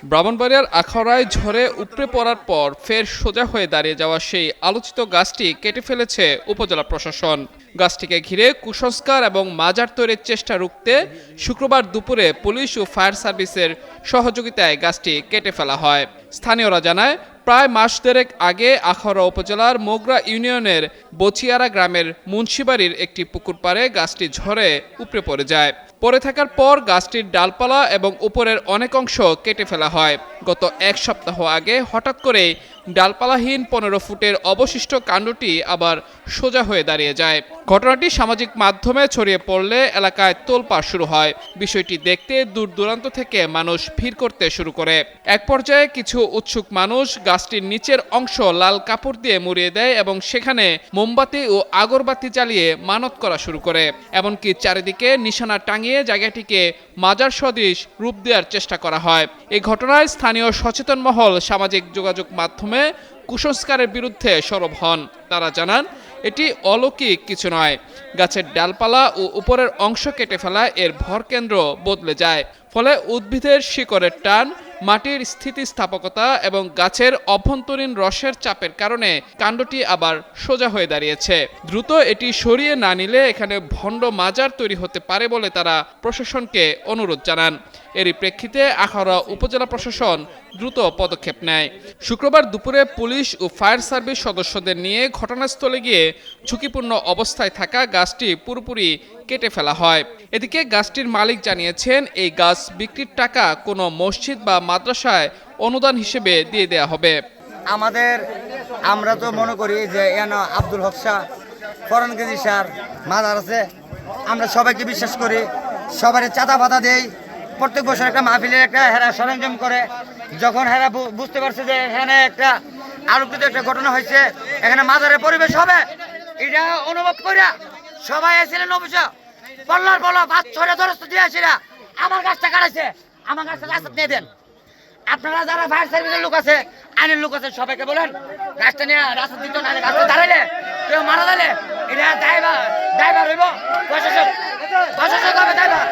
ব্রাহ্মণবাড়িয়ার আখাউড়ায় ঝড়ে উপড়ে পড়ার পর ফের সোজা হয়ে দাঁড়িয়ে যাওয়া সেই আলোচিত গাছটি কেটে ফেলেছে উপজেলা প্রশাসন। গাছটিকে ঘিরে কুসংস্কার এবং মাজার তৈরির চেষ্টা রুখতে শুক্রবার দুপুরে পুলিশ ও ফায়ার সার্ভিসের সহযোগিতায় গাছটি কেটে ফেলা হয়। স্থানীয়রা জানায়, প্রায় মাস দেড়েক আগে আখাউড়া উপজেলার মোগরা ইউনিয়নের বচিয়ারা গ্রামের মুন্সিবাড়ির একটি পুকুর পাড়ে গাছটি ঝড়ে উপড়ে পড়ে যায়। পড়ে থাকার পর গাছটির ডালপালা এবং উপরের অনেক অংশ কেটে ফেলা হয়। গত এক সপ্তাহ আগে হঠাৎ করে ডালপালাহীন 15 ফুটের অবশিষ্ট কাণ্ডটি আবার সোজা হয়ে দাঁড়িয়ে যায়। ঘটনাটি সামাজিক মাধ্যমে ছড়িয়ে পড়লে এলাকায় তোলপাড় শুরু হয়। বিষয়টি দেখতে দূর দূরান্ত থেকে মানুষ ভিড় করতে শুরু করে। এক পর্যায়ে কিছু উৎসুক মানুষ গাছটির নিচের অংশ লাল কাপড় দিয়ে মুড়িয়ে দেয় এবং সেখানে মোমবাতি ও আগরবাতি জ্বালিয়ে মানত করা শুরু করে। এমনকি চারিদিকে নিশানা টাঙিয়ে জায়গাটিকে মাজার সদৃশ রূপ দেওয়ার চেষ্টা করা হয়। এই ঘটনায় স্থানীয় সচেতন মহল সামাজিক যোগাযোগ মাধ্যমে কুসংস্কারের বিরুদ্ধে সরব হন। তারা জানান, এটি অলৌকিক কিছু নয়। গাছের ডালপালা ও উপরের অংশ কেটে ফেলায় এর ভরকেন্দ্র বদলে যায়। ফলে উদ্ভিদের শিকড়ের টান, মাটির স্থিতিস্থাপকতা এবং গাছের অভ্যন্তরীণ রসের চাপের কারণে কাণ্ডটি আবার সোজা হয়ে দাঁড়িয়েছে। দ্রুত এটি সরিয়ে না নিলে এখানে ভণ্ড মাজার তৈরি হতে পারে বলে তারা প্রশাসনকে অনুরোধ জানান। এরই প্রেক্ষিতে আখাউড়া উপজেলা প্রশাসন দ্রুত পদক্ষেপ নেয়। শুক্রবার দুপুরে পুলিশ ও ফায়ার সার্ভিস সদস্যদের নিয়ে ঘটনাস্থলে গিয়ে ঝুঁকিপূর্ণ অবস্থায় থাকা গাছটি পুরোপুরি কেটে ফেলা হয়। এদিকে গাছটির মালিক জানিয়েছেন, এই গাছ বিক্রির টাকা কোনো মসজিদ বা মাদ্রাসায় অনুদান হিসেবে দিয়ে দেয়া হবে। আমরা তো মনে করি যে আব্দুল হক শাহ, ফরন কেজি সার মাদার আছে, আমরা সবাইকে বিশ্বাস করি, সবাই চাঁদা পাতা দেই। প্রত্যেক বছর একটা মাহফিলের একটা হেরা সরঞ্জাম করে। যখন হেরা বুঝতে পারছে যে এখানে একটা আলোকিত একটা ঘটনা হয়েছে, এখানে মাজারের পরিবেশ হবে, এটা অনুভব করে সবাই এসেছিলেন অবশ্য পল্লার বলো 5-6 দরস্ত দিয়ে আসিরা আমার গাছটা কাটাইছে, আমার গাছটা রাস্তা নিয়ে দেন। আপনারা যারা ফায়ার সার্ভিসের লোক আছে, আইনের লোক আছে, সবাইকে বলেন গাছটা নিয়ে রাস্তা দিত না, গাছটা দাঁড়াইলে কেউ মারা দিলে এটা ড্রাইভার হইব, প্রশাসক হবে ড্রাইভার।